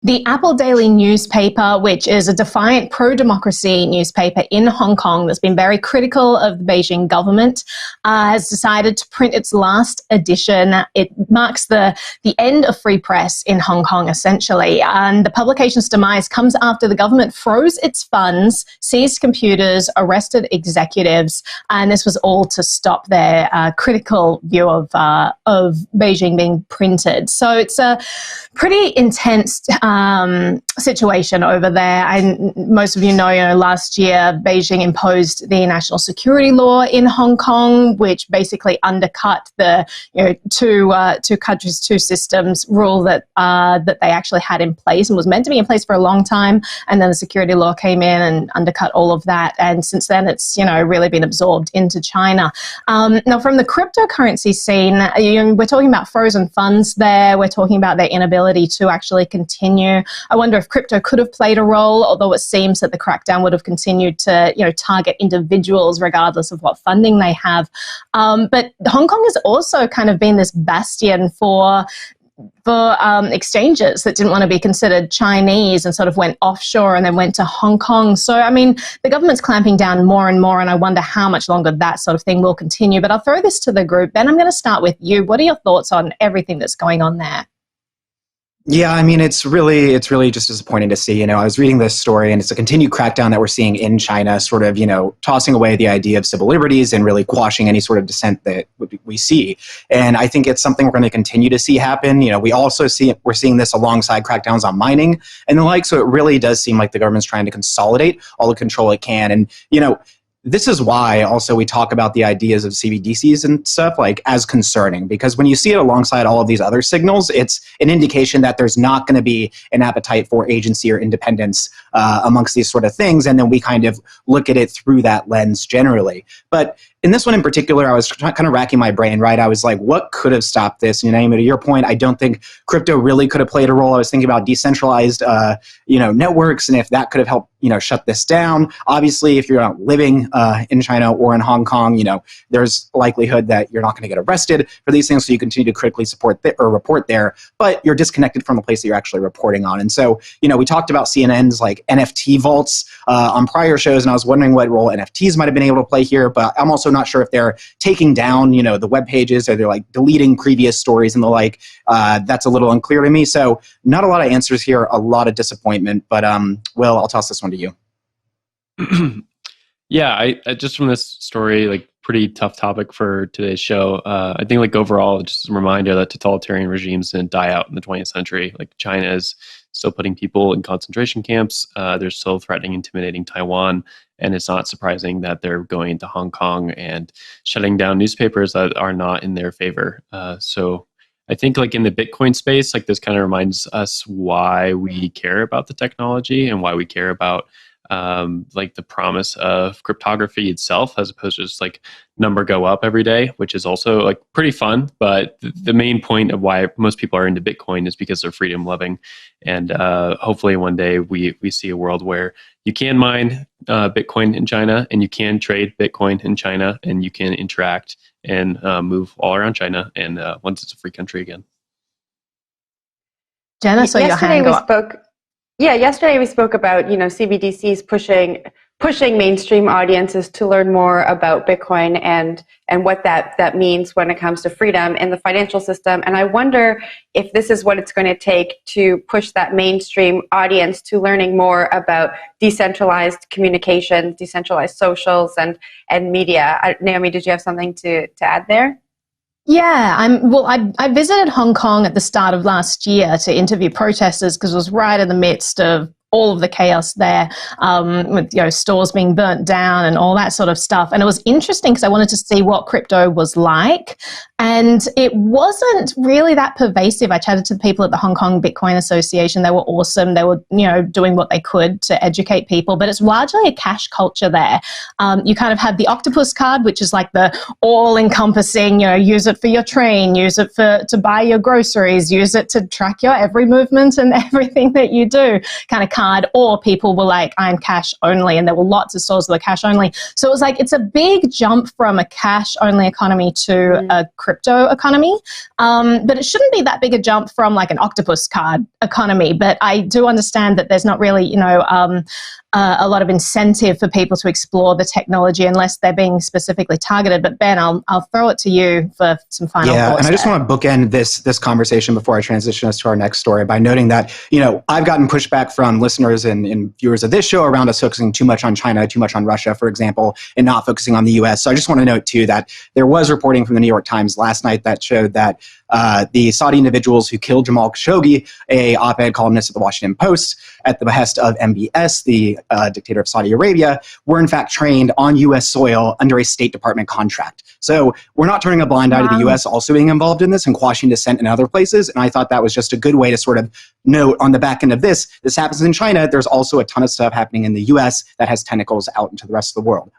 The Apple Daily newspaper, which is a defiant pro-democracy newspaper in Hong Kong that's been very critical of the Beijing government, has decided to print its last edition. It marks the end of free press in Hong Kong, essentially. And the publication's demise comes after the government froze its funds, seized computers, arrested executives, and this was all to stop their critical view of Beijing being printed. So it's a pretty intense situation over there. And most of you know, last year Beijing imposed the national security law in Hong Kong, which basically undercut the two countries, two systems rule that they actually had in place and was meant to be in place for a long time. And then the security law came in and undercut all of that. And since then, it's really been absorbed into China. Now, from the cryptocurrency scene, we're talking about frozen funds there. We're talking about their inability to actually continue. I wonder if crypto could have played a role, although it seems that the crackdown would have continued to, target individuals regardless of what funding they have. But Hong Kong has also kind of been this bastion for exchanges that didn't want to be considered Chinese and sort of went offshore and then went to Hong Kong. So, the government's clamping down more and more, and I wonder how much longer that sort of thing will continue. But I'll throw this to the group. Ben, I'm going to start with you. What are your thoughts on everything that's going on there? Yeah, it's really just disappointing to see. I was reading this story, and it's a continued crackdown that we're seeing in China, sort of, tossing away the idea of civil liberties and really quashing any sort of dissent that we see. And I think it's something we're going to continue to see happen. We're seeing this alongside crackdowns on mining and the like. So it really does seem like the government's trying to consolidate all the control it can. And, this is why also we talk about the ideas of CBDCs and stuff as concerning, because when you see it alongside all of these other signals, it's an indication that there's not going to be an appetite for agency or independence amongst these sort of things. And then we kind of look at it through that lens generally. But in this one in particular, I was kind of racking my brain, right? I was like, what could have stopped this? To your point, I don't think crypto really could have played a role. I was thinking about decentralized, networks, and if that could have helped, shut this down. Obviously, if you're not living in China or in Hong Kong, there's likelihood that you're not going to get arrested for these things, so you continue to critically support or report there, but you're disconnected from the place that you're actually reporting on. And so, we talked about CNN's NFT vaults on prior shows, and I was wondering what role NFTs might have been able to play here, but I'm also not sure if they're taking down, the web pages, or they're deleting previous stories and the like. That's a little unclear to me. So not a lot of answers here, a lot of disappointment, but Will, I'll toss this one to you. Yeah, I just from this story, pretty tough topic for today's show. I think overall, just a reminder that totalitarian regimes didn't die out in the 20th century. China is still putting people in concentration camps. They're still threatening, intimidating Taiwan. And it's not surprising that they're going into Hong Kong and shutting down newspapers that are not in their favor. So I think in the Bitcoin space, this kind of reminds us why we care about the technology and why we care about the promise of cryptography itself, as opposed to just number go up every day, which is also pretty fun. But the main point of why most people are into Bitcoin is because they're freedom loving. And hopefully one day we see a world where you can mine Bitcoin in China, and you can trade Bitcoin in China, and you can interact and move all around China. And once it's a free country again. Jenna, so your hand go up. Yesterday we spoke about, CBDCs pushing mainstream audiences to learn more about Bitcoin and what that means when it comes to freedom in the financial system. And I wonder if this is what it's going to take to push that mainstream audience to learning more about decentralized communications, decentralized socials, and media. Naomi, did you have something to add there? Yeah, I visited Hong Kong at the start of last year to interview protesters because it was right in the midst of all of the chaos there, with stores being burnt down and all that sort of stuff. And it was interesting because I wanted to see what crypto was like, and it wasn't really that pervasive. I chatted to the people at the Hong Kong Bitcoin Association. They were awesome. They were doing what they could to educate people, but it's largely a cash culture there. You kind of have the octopus card, which is the all-encompassing, use it for your train, use it to buy your groceries, use it to track your every movement and everything that you do, kind of card, or people were like, I'm cash only, and there were lots of stores that were cash only. So it was like, it's a big jump from a cash only economy to a crypto economy. But it shouldn't be that big a jump from like an octopus card economy. But I do understand that there's not really, a lot of incentive for people to explore the technology unless they're being specifically targeted. But Ben, I'll throw it to you for some final thoughts. And I just want to bookend this conversation before I transition us to our next story by noting that, I've gotten pushback from listeners and viewers of this show around us focusing too much on China, too much on Russia, for example, and not focusing on the US. So I just want to note too that there was reporting from the New York Times last night that showed that the Saudi individuals who killed Jamal Khashoggi, a op-ed columnist at the Washington Post, at the behest of MBS, the dictator of Saudi Arabia, were in fact trained on U.S. soil under a State Department contract. So we're not turning a blind eye to the U.S. also being involved in this and quashing dissent in other places. And I thought that was just a good way to sort of note on the back end of this happens in China. There's also a ton of stuff happening in the U.S. that has tentacles out into the rest of the world.